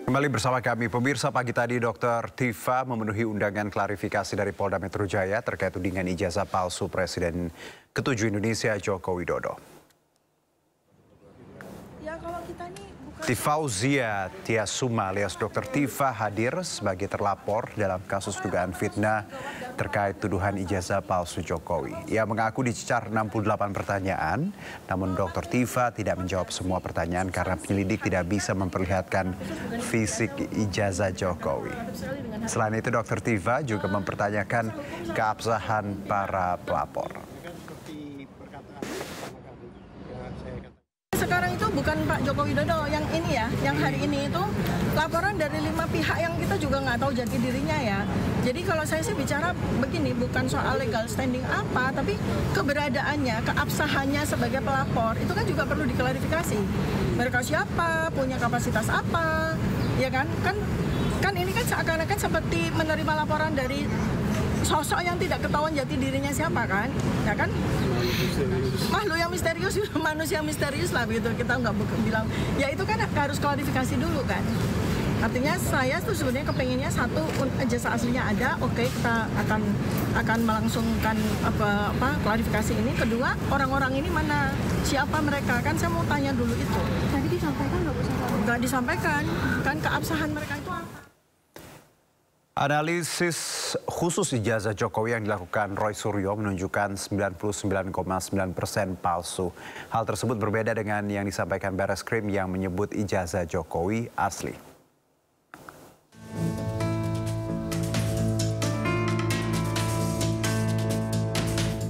Kembali bersama kami, pemirsa. Pagi tadi Dr. Tifa memenuhi undangan klarifikasi dari Polda Metro Jaya terkait tudingan ijazah palsu Presiden ke-7 Indonesia Joko Widodo. Ya, kalau kita nih Tifauzia Tiasuma alias Dr. Tifa hadir sebagai terlapor dalam kasus dugaan fitnah terkait tuduhan ijazah palsu Jokowi. Ia mengaku dicecar 68 pertanyaan, namun Dr. Tifa tidak menjawab semua pertanyaan karena penyelidik tidak bisa memperlihatkan fisik ijazah Jokowi. Selain itu, Dr. Tifa juga mempertanyakan keabsahan para pelapor. Sekarang itu bukan Pak Joko Widodo yang ini ya, yang hari ini itu laporan dari 5 pihak yang kita juga nggak tahu jati dirinya ya. Jadi kalau saya sih bicara begini, bukan soal legal standing apa, tapi keberadaannya, keabsahannya sebagai pelapor itu kan juga perlu diklarifikasi. Mereka siapa, punya kapasitas apa, ya kan? Kan ini kan seakan-akan seperti menerima laporan dari sosok yang tidak ketahuan jati dirinya siapa kan, ya kan? Makhluk yang misterius, manusia misterius lah begitu. Kita nggak bilang, ya itu kan harus klarifikasi dulu kan. Artinya saya tuh sebenarnya kepengennya satu, ijazah aslinya ada, oke, kita akan melangsungkan klarifikasi ini. Kedua, orang-orang ini mana, siapa mereka, kan saya mau tanya dulu itu. Tadi disampaikan nggak Bu? Nggak disampaikan, kan keabsahan mereka itu apa? Analisis khusus ijazah Jokowi yang dilakukan Roy Suryo menunjukkan 99,9% palsu. Hal tersebut berbeda dengan yang disampaikan Bareskrim yang menyebut ijazah Jokowi asli.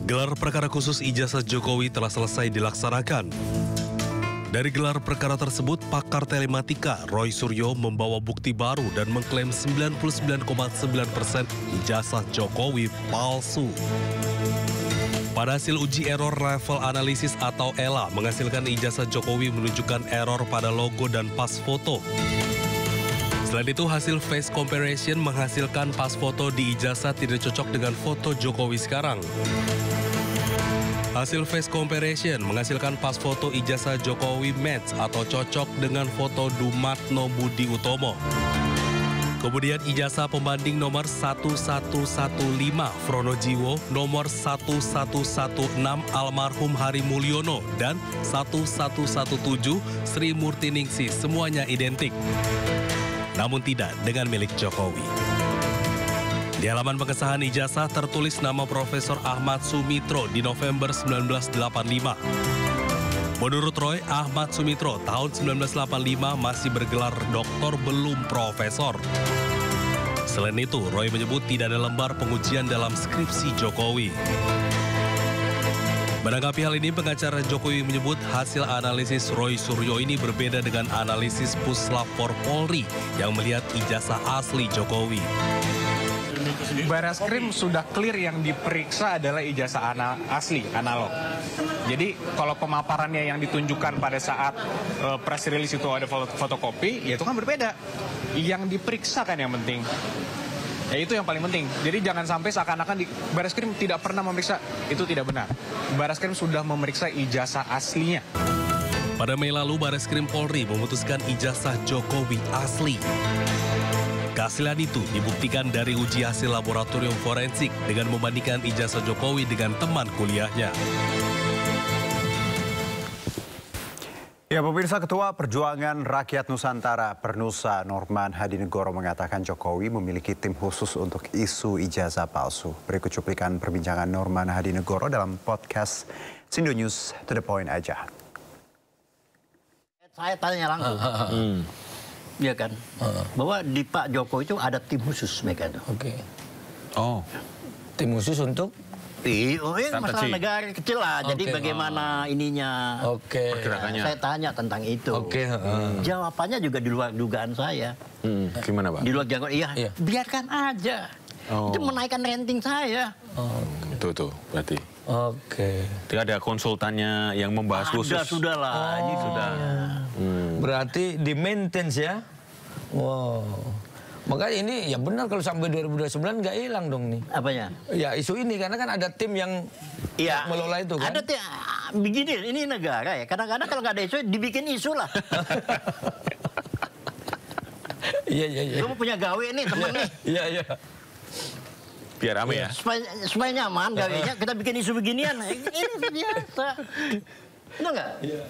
Gelar perkara khusus ijazah Jokowi telah selesai dilaksanakan. Dari gelar perkara tersebut, pakar telematika Roy Suryo membawa bukti baru dan mengklaim 99,9% ijazah Jokowi palsu. Pada hasil uji error level analisis atau ELA menghasilkan ijazah Jokowi menunjukkan error pada logo dan pas foto. Selain itu, hasil face comparison menghasilkan pas foto di ijazah tidak cocok dengan foto Jokowi sekarang. Hasil face comparison menghasilkan pas foto ijazah Jokowi match atau cocok dengan foto Dumatno Budi Utomo. Kemudian ijazah pembanding nomor 1115 Fronojiwo, nomor 1116 almarhum Hari Mulyono, dan 1117 Sri Murtiningsih semuanya identik. Namun tidak dengan milik Jokowi. Di halaman pengesahan ijazah tertulis nama Profesor Ahmad Sumitro di November 1985. Menurut Roy, Ahmad Sumitro tahun 1985 masih bergelar doktor belum profesor. Selain itu, Roy menyebut tidak ada lembar pengujian dalam skripsi Jokowi. Menanggapi hal ini, pengacara Jokowi menyebut hasil analisis Roy Suryo ini berbeda dengan analisis Puslapor Polri yang melihat ijazah asli Jokowi. Bareskrim sudah clear yang diperiksa adalah ijazah asli, analog. Jadi kalau pemaparannya yang ditunjukkan pada saat press release itu ada fotokopi, ya itu kan berbeda. Yang diperiksa kan yang penting. Ya itu yang paling penting. Jadi jangan sampai seakan-akan Bareskrim tidak pernah memeriksa, itu tidak benar. Bareskrim sudah memeriksa ijazah aslinya. Pada Mei lalu, Bareskrim Polri memutuskan ijazah Jokowi asli. Keaslian itu dibuktikan dari uji hasil laboratorium forensik dengan membandingkan ijazah Jokowi dengan teman kuliahnya. Ya, pemirsa, Ketua Perjuangan Rakyat Nusantara Pernusa Norman Hadinegoro mengatakan Jokowi memiliki tim khusus untuk isu ijazah palsu. Berikut cuplikan perbincangan Norman Hadinegoro dalam podcast Sindo News to the Point aja. Saya tanya langsung. Iya kan, bahwa di Pak Jokowi itu ada tim khusus mereka itu. Oke. Oh, tim khusus untuk? Masalah negara kecil lah. Jadi bagaimana ininya? Pergerakannya. Saya tanya tentang itu. Jawabannya juga di luar dugaan saya. Gimana Pak? Di luar jangkauan, iya. Biarkan aja. Itu menaikkan rating saya. Tuh, berarti. Tidak ada konsultannya yang membahas khusus. Sudah lah, ini sudah. Berarti di maintenance ya. Wow. Makanya ini ya benar kalau sampai 2029 nggak hilang dong nih. Apanya? Ya isu ini karena kan ada tim yang melola itu kan. Ada begini, ini negara ya. Kadang-kadang kalau nggak ada isu dibikin isu lah. Iya. Lu punya gawe nih temen nih. Iya. Biar rame ya. Supaya nyaman gawenya, kita bikin isu beginian. Ini biasa. Benar nggak? Iya.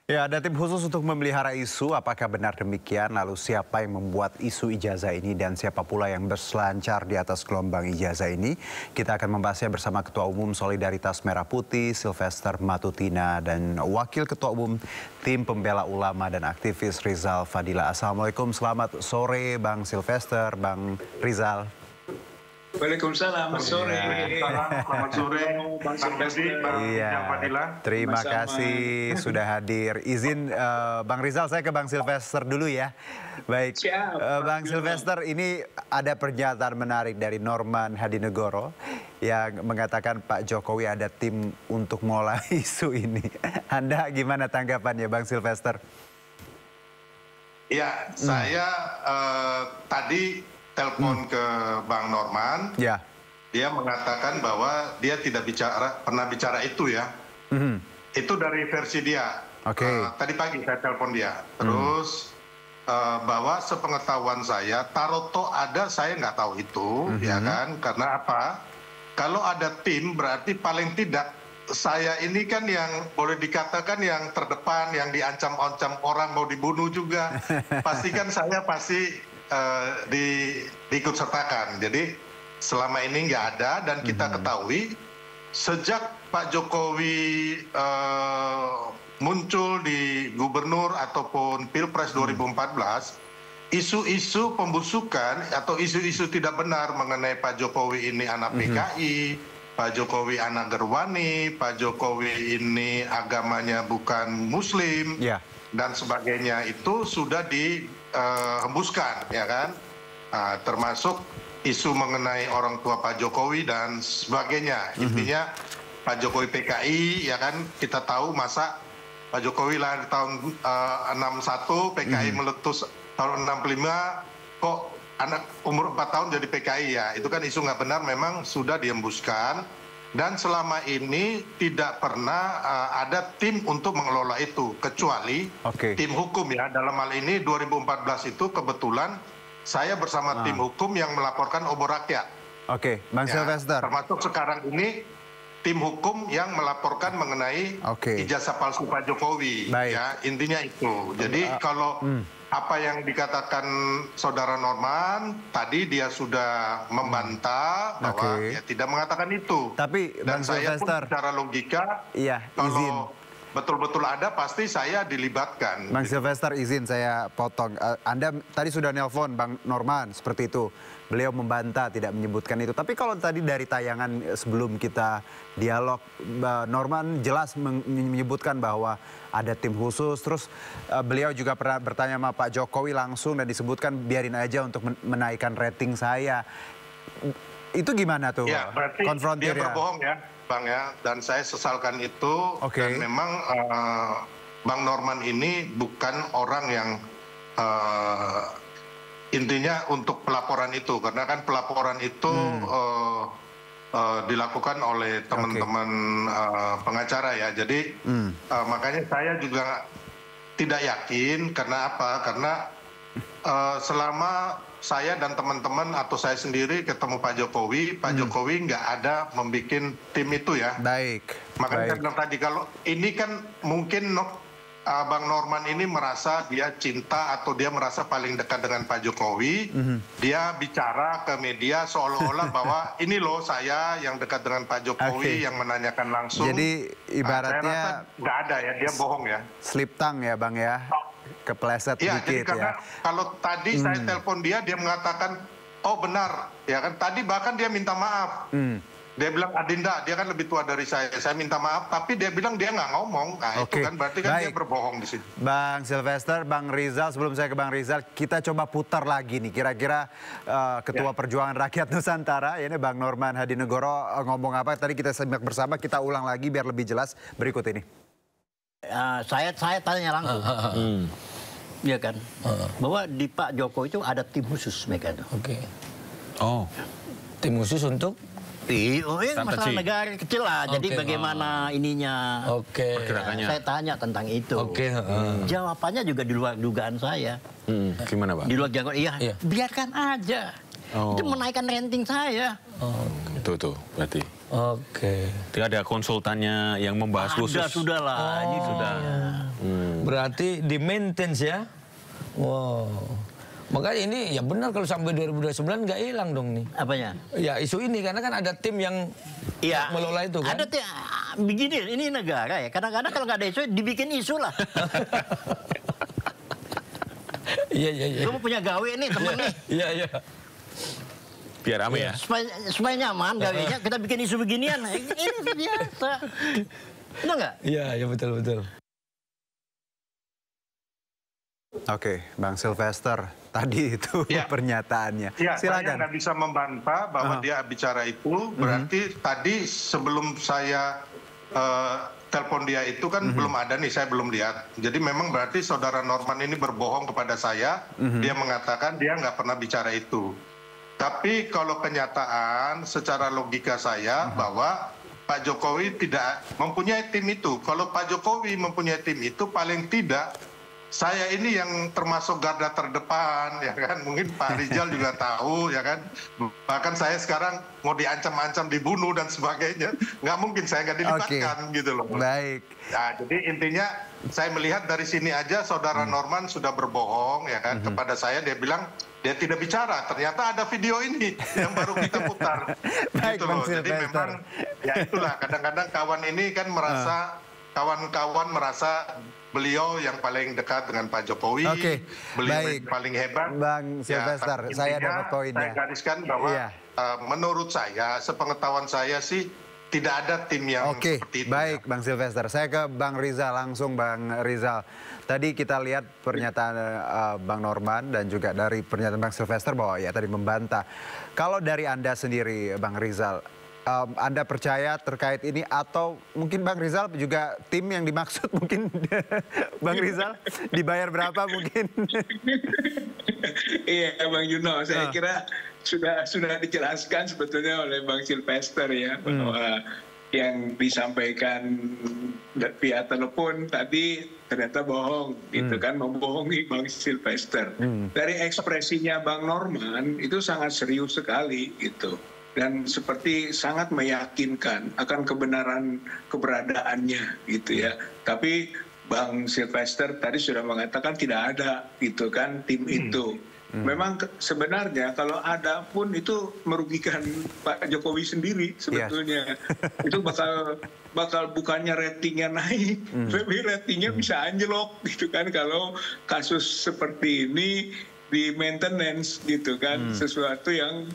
Ya, ada tim khusus untuk memelihara isu. Apakah benar demikian? Lalu siapa yang membuat isu ijazah ini dan siapa pula yang berselancar di atas gelombang ijazah ini? Kita akan membahasnya bersama Ketua Umum Solidaritas Merah Putih, Sylvester Matutina, dan Wakil Ketua Umum Tim Pembela Ulama dan Aktivis Rizal Fadila. Assalamualaikum, selamat sore Bang Sylvester, Bang Rizal. Waalaikumsalam, selamat sore. Selamat sore, Bang Sylvester, Bang Fadila. Terima kasih sudah hadir. Izin Bang Rizal, saya ke Bang Sylvester dulu ya. Baik, Bang Sylvester, ini ada pernyataan menarik dari Norman Hadinegoro yang mengatakan Pak Jokowi ada tim untuk mengolah isu ini. Anda gimana tanggapannya, Bang Sylvester? Ya, saya tadi telepon ke Bang Norman, ya. Dia mengatakan bahwa dia tidak pernah bicara itu ya. Itu dari versi dia. Tadi pagi saya telepon dia. Terus bahwa sepengetahuan saya, Taroto ada, saya nggak tahu itu, ya kan? Karena apa? Kalau ada tim berarti paling tidak saya ini kan yang boleh dikatakan yang terdepan, yang diancam-ancam orang mau dibunuh juga. Pastikan saya pasti diikut sertakan. Jadi selama ini nggak ada, dan kita ketahui sejak Pak Jokowi muncul di gubernur ataupun Pilpres 2014, isu-isu pembusukan atau isu-isu tidak benar mengenai Pak Jokowi ini anak PKI, Pak Jokowi anak Gerwani, Pak Jokowi ini agamanya bukan Muslim, dan sebagainya itu sudah dihembuskan, ya kan? Termasuk isu mengenai orang tua Pak Jokowi dan sebagainya. Intinya Pak Jokowi PKI, ya kan? Kita tahu masa Pak Jokowi lahir tahun 61, PKI meletus tahun 65, kok anak umur 4 tahun jadi PKI ya? Itu kan isu nggak benar, memang sudah dihembuskan. Dan selama ini tidak pernah ada tim untuk mengelola itu, kecuali tim hukum ya. Dalam hal ini 2014 itu kebetulan saya bersama tim hukum yang melaporkan obor rakyat. Bang Sylvester. Termasuk sekarang ini tim hukum yang melaporkan mengenai ijazah palsu Pak Jokowi. Ya, intinya itu. Jadi kalau apa yang dikatakan Saudara Norman tadi, dia sudah membantah bahwa ya tidak mengatakan itu. Tapi dan Bang saya Sylvester, pun secara logika, kalau betul-betul ada pasti saya dilibatkan. Bang Sylvester, izin saya potong. Anda tadi sudah nelpon Bang Norman seperti itu. Beliau membantah, tidak menyebutkan itu. Tapi kalau tadi dari tayangan sebelum kita dialog, Norman jelas menyebutkan bahwa ada tim khusus. Terus beliau juga pernah bertanya sama Pak Jokowi langsung dan disebutkan biarin aja untuk menaikkan rating saya. Itu gimana tuh? Ya, berarti dia berbohong ya, Bang ya. Dan saya sesalkan itu. Dan memang Bang Norman ini bukan orang yang intinya untuk pelaporan itu, karena kan pelaporan itu dilakukan oleh teman-teman pengacara ya. Jadi makanya saya juga tidak yakin. Karena apa? Karena selama saya dan teman-teman atau saya sendiri ketemu Pak Jokowi nggak ada membuat tim itu ya. Makanya saya bilang tadi, kalau ini kan mungkin Bang Norman ini merasa dia cinta atau dia merasa paling dekat dengan Pak Jokowi. Dia bicara ke media seolah-olah bahwa ini loh saya yang dekat dengan Pak Jokowi, yang menanyakan langsung. Jadi ibaratnya saya rasa nggak ada ya, dia bohong ya. Slip tang ya Bang ya, kepleset ya, dikit jadi karena kalau tadi saya telepon dia mengatakan, oh benar, ya kan. Tadi bahkan dia minta maaf. Dia bilang, Adinda, dia kan lebih tua dari saya minta maaf, tapi dia bilang dia nggak ngomong. Nah itu kan berarti kan dia berbohong di situ. Bang Sylvester, Bang Rizal, sebelum saya ke Bang Rizal, kita coba putar lagi nih. Kira-kira Ketua Perjuangan Rakyat Nusantara, ini Bang Norman Hadinegoro ngomong apa? Tadi kita simak bersama, kita ulang lagi biar lebih jelas. Berikut ini. Saya tanya langsung. Iya kan? Bahwa di Pak Jokowi itu ada tim khusus mereka itu. Tim khusus untuk Ini masalah negara kecil lah. Jadi bagaimana ininya? Pergerakannya. Saya tanya tentang itu. Jawabannya juga di luar dugaan saya. Gimana, Pak? Di luar jangkauan, iya. Biarkan aja. Itu menaikkan rating saya. Itu berarti. Tidak ada konsultannya yang membahas khusus. Sudah lah. Ini sudah. Berarti di maintenance ya. Wow. Makanya ini ya benar kalau sampai 2029 nggak hilang dong nih. Apanya? Ya isu ini karena kan ada tim yang melola itu kan. Ada begini, ini negara ya. Kadang-kadang kalau nggak ada isu dibikin isu lah. Iya. Kamu punya gawe nih temen nih. Iya. Biar rame ya. Supaya nyaman gawenya, kita bikin isu beginian. Ini biasa. Benar nggak? Iya betul. Oke, Bang Sylvester, tadi itu pernyataannya. Ya, silakan. saya nggak bisa membantah bahwa dia bicara itu. Berarti tadi sebelum saya telepon dia itu kan belum ada nih, saya belum lihat. Jadi memang berarti saudara Norman ini berbohong kepada saya. Dia mengatakan dia nggak pernah bicara itu. Tapi kalau kenyataan secara logika saya bahwa Pak Jokowi tidak mempunyai tim itu. Kalau Pak Jokowi mempunyai tim itu paling tidak saya ini yang termasuk garda terdepan, ya kan? Mungkin Pak Rizal juga tahu, ya kan? Bahkan saya sekarang mau diancam-ancam dibunuh dan sebagainya. Nggak mungkin saya nggak dilibatkan, gitu loh. Baik. Nah, jadi intinya saya melihat dari sini aja saudara Norman sudah berbohong, ya kan? Kepada saya dia bilang dia tidak bicara. Ternyata ada video ini yang baru kita putar. Baik, gitu loh. Jadi memang ya itulah kadang-kadang kawan ini kan merasa kawan-kawan merasa beliau yang paling dekat dengan Pak Jokowi, beliau yang paling hebat. Bang Sylvester, saya dapat poinnya. Saya gariskan bahwa menurut saya, sepengetahuan saya sih tidak ada tim yang seperti itu. Baik, Bang Sylvester. Saya ke Bang Rizal langsung, Bang Rizal. Tadi kita lihat pernyataan Bang Norman dan juga dari pernyataan Bang Sylvester bahwa ya tadi membantah. Kalau dari Anda sendiri, Bang Rizal, Anda percaya terkait ini atau mungkin Bang Rizal juga tim yang dimaksud mungkin Bang Rizal dibayar berapa mungkin? Iya Bang Juno, saya kira sudah dijelaskan sebetulnya oleh Bang Sylvester ya bahwa yang disampaikan via telepon tadi ternyata bohong, gitu kan, membohongi Bang Sylvester. Dari ekspresinya Bang Norman itu sangat serius sekali gitu. Dan seperti sangat meyakinkan akan keberadaannya gitu ya. Tapi Bang Sylvester tadi sudah mengatakan tidak ada gitu kan tim itu. Memang sebenarnya kalau ada pun itu merugikan Pak Jokowi sendiri sebetulnya. Itu bakal bukannya ratingnya naik, tapi ratingnya bisa anjlok gitu kan kalau kasus seperti ini di maintenance gitu kan, sesuatu yang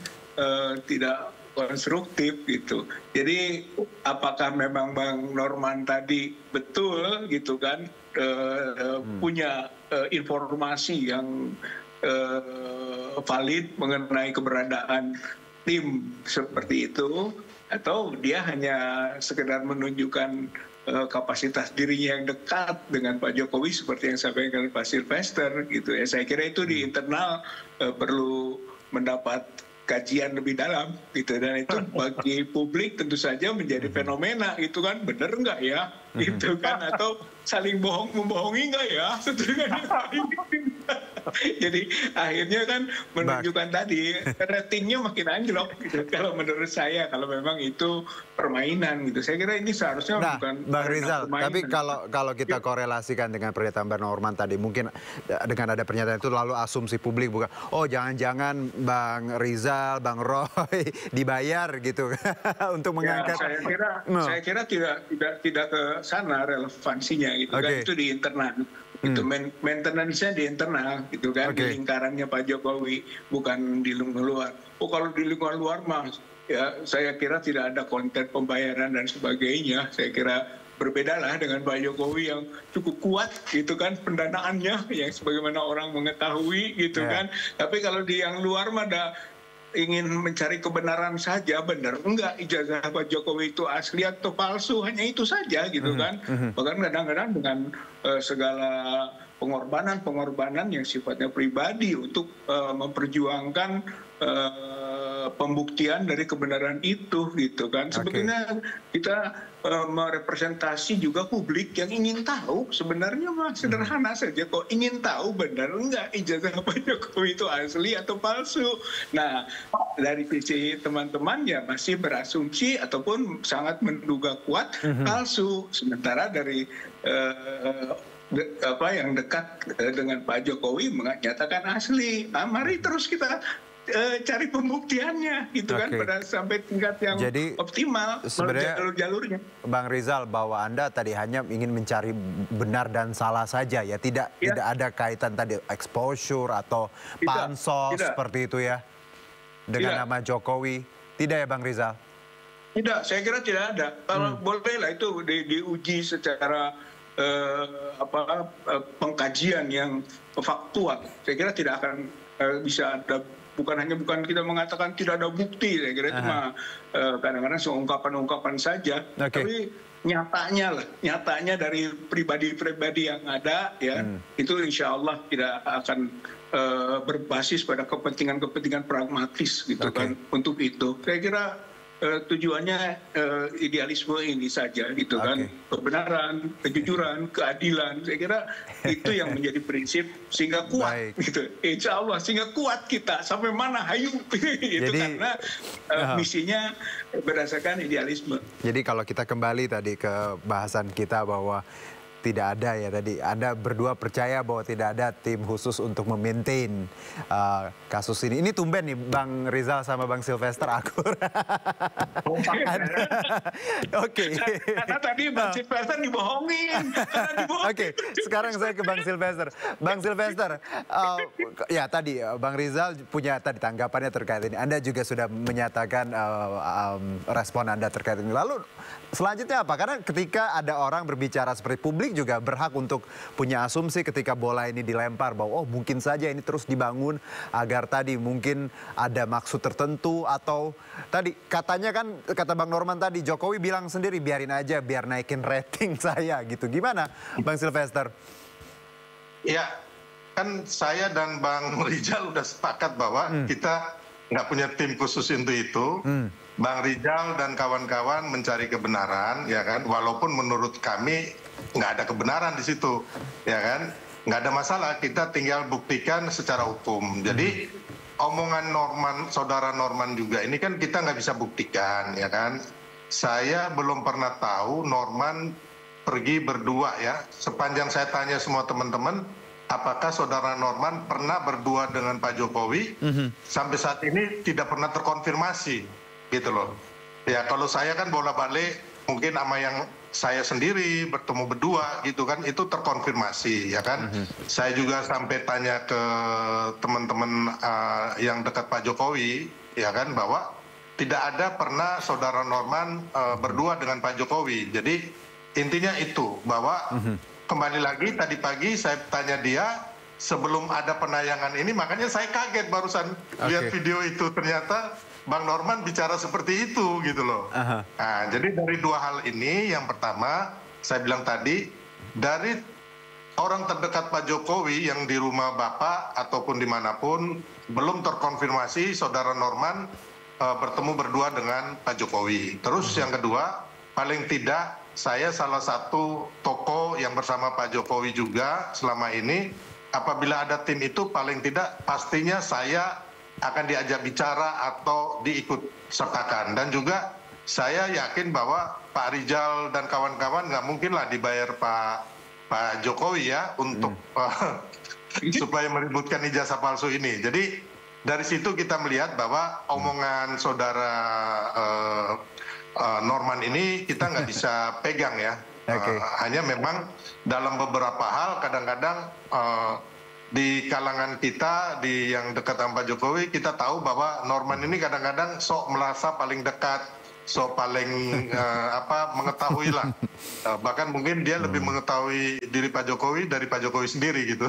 tidak konstruktif gitu. Jadi apakah memang Bang Norman tadi betul gitu kan punya informasi yang valid mengenai keberadaan tim seperti itu, atau dia hanya sekedar menunjukkan kapasitas dirinya yang dekat dengan Pak Jokowi seperti yang sampaikan Pak Sylvester gitu ya. Saya kira itu di internal perlu mendapat kajian lebih dalam gitu, dan itu bagi publik tentu saja menjadi fenomena itu kan, bener nggak ya gitu kan, atau saling membohongi nggak ya jadi akhirnya kan menunjukkan tadi ratingnya makin anjlok gitu kalau menurut saya, kalau memang itu permainan gitu. Saya kira ini seharusnya bukan Bang Rizal, permainan. tapi kalau kita korelasikan dengan pernyataan Bang Norman tadi, mungkin dengan ada pernyataan itu lalu asumsi publik bukan, oh jangan-jangan Bang Rizal, Bang Roy dibayar gitu untuk mengangkat. Saya kira tidak ke sana relevansinya gitu kan, itu di internal. Itu maintenance-nya di internal gitu kan, di lingkarannya Pak Jokowi, bukan di lingkungan luar. Oh kalau di lingkungan luar mah ya saya kira tidak ada konten pembayaran dan sebagainya. Saya kira berbedalah dengan Pak Jokowi yang cukup kuat gitu kan pendanaannya, yang sebagaimana orang mengetahui gitu kan. Tapi kalau di yang luar mah ada ingin mencari kebenaran saja, benar enggak ijazah Pak Jokowi itu asli atau palsu, hanya itu saja gitu kan. Bahkan kadang-kadang dengan segala pengorbanan yang sifatnya pribadi untuk memperjuangkan pembuktian dari kebenaran itu gitu kan. Sebetulnya kita merepresentasi juga publik yang ingin tahu, sebenarnya mah sederhana saja kok, ingin tahu benar enggak ijazah Pak Jokowi itu asli atau palsu. Nah, dari sisi teman-teman ya masih berasumsi ataupun sangat menduga kuat palsu, sementara dari yang dekat dengan Pak Jokowi menyatakan asli. Nah, mari terus kita cari pembuktiannya gitu kan sampai tingkat yang optimal sebenarnya jalur-jalurnya. Bang Rizal, bahwa Anda tadi hanya ingin mencari benar dan salah saja ya, tidak ada kaitan tadi exposure atau pansos seperti itu ya dengan nama Jokowi. Tidak ya Bang Rizal? Tidak, saya kira tidak ada. Kalau bolehlah itu diuji secara pengkajian yang faktual. Saya kira tidak akan bisa ada. Bukan kita mengatakan tidak ada bukti, saya kira itu mah kadang-kadang seungkapan-ungkapan saja. Tapi nyatanya dari pribadi-pribadi yang ada ya, itu insya Allah tidak akan berbasis pada kepentingan-kepentingan pragmatis gitu kan untuk itu. Saya kira tujuannya idealisme ini saja gitu kan, kebenaran, kejujuran, keadilan. Saya kira itu yang menjadi prinsip sehingga kuat gitu. Insya Allah sehingga kuat kita sampai mana hayu itu karena misinya berdasarkan idealisme. Jadi kalau kita kembali tadi ke bahasan kita bahwa tidak ada ya tadi, Anda berdua percaya bahwa tidak ada tim khusus untuk memaintain kasus ini. Ini tumben nih Bang Rizal sama Bang Sylvester akur. Oke. Karena tadi Bang Sylvester dibohongin. Oke, sekarang saya ke Bang Sylvester. Bang Sylvester, ya tadi Bang Rizal punya tadi tanggapannya terkait ini. Anda juga sudah menyatakan respon Anda terkait ini. Lalu selanjutnya apa? Karena ketika ada orang berbicara seperti publik juga berhak untuk punya asumsi ketika bola ini dilempar bahwa oh mungkin saja ini terus dibangun agar tadi mungkin ada maksud tertentu atau tadi katanya kan kata Bang Norman tadi Jokowi bilang sendiri biarin aja biar naikin rating saya gitu. Gimana Bang Sylvester? Ya kan saya dan Bang Rizal udah sepakat bahwa kita nggak punya tim khusus untuk itu. Bang Rizal dan kawan-kawan mencari kebenaran, ya kan? Walaupun menurut kami nggak ada kebenaran di situ, ya kan? Nggak ada masalah, kita tinggal buktikan secara hukum. Jadi omongan saudara Norman juga ini kan kita nggak bisa buktikan, ya kan? Saya belum pernah tahu Norman pergi berdua ya. Sepanjang saya tanya semua teman-teman, apakah saudara Norman pernah berdua dengan Pak Jokowi? Sampai saat ini tidak pernah terkonfirmasi. Gitu loh. Ya kalau saya kan bola-balik mungkin sama yang saya sendiri bertemu berdua gitu kan itu terkonfirmasi ya kan. Saya juga sampai tanya ke teman-teman yang dekat Pak Jokowi ya kan bahwa tidak ada pernah saudara Norman berdua dengan Pak Jokowi. Jadi intinya itu bahwa kembali lagi tadi pagi saya tanya dia sebelum ada penayangan ini, makanya saya kaget barusan lihat video itu ternyata Bang Norman bicara seperti itu gitu loh. Nah, jadi dari dua hal ini, yang pertama saya bilang tadi dari orang terdekat Pak Jokowi yang di rumah Bapak ataupun dimanapun belum terkonfirmasi saudara Norman bertemu berdua dengan Pak Jokowi. Terus yang kedua, paling tidak saya salah satu tokoh yang bersama Pak Jokowi juga selama ini. Apabila ada tim itu paling tidak pastinya saya akan diajak bicara atau diikut sertakan. Dan juga saya yakin bahwa Pak Rizal dan kawan-kawan nggak mungkin lah dibayar Pak Jokowi ya untuk supaya meributkan ijazah palsu ini. Jadi dari situ kita melihat bahwa omongan saudara Norman ini kita nggak bisa pegang ya. Hanya memang dalam beberapa hal kadang-kadang di kalangan kita yang dekat sama Pak Jokowi kita tahu bahwa Norman ini kadang-kadang sok merasa paling dekat paling mengetahui lah. Bahkan mungkin dia lebih mengetahui diri Pak Jokowi dari Pak Jokowi sendiri gitu.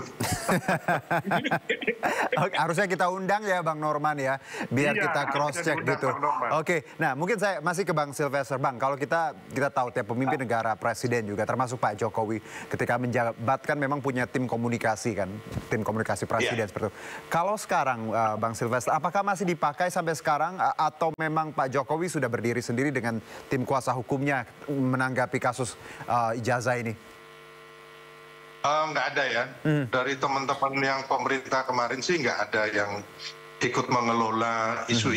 Harusnya kita undang ya Bang Norman ya, biar kita cross check gitu. Oke, nah mungkin saya masih ke Bang Silvester. Bang, kalau kita tahu tiap pemimpin negara, presiden juga termasuk Pak Jokowi ketika menjabat kan memang punya tim komunikasi kan, tim komunikasi presiden seperti itu. Kalau sekarang Bang Silvester, apakah masih dipakai sampai sekarang atau memang Pak Jokowi sudah berdiri sendiri dengan tim kuasa hukumnya menanggapi kasus ijazah ini? Nggak ada ya. Dari teman-teman yang pemerintah kemarin sih nggak ada yang ikut mengelola isu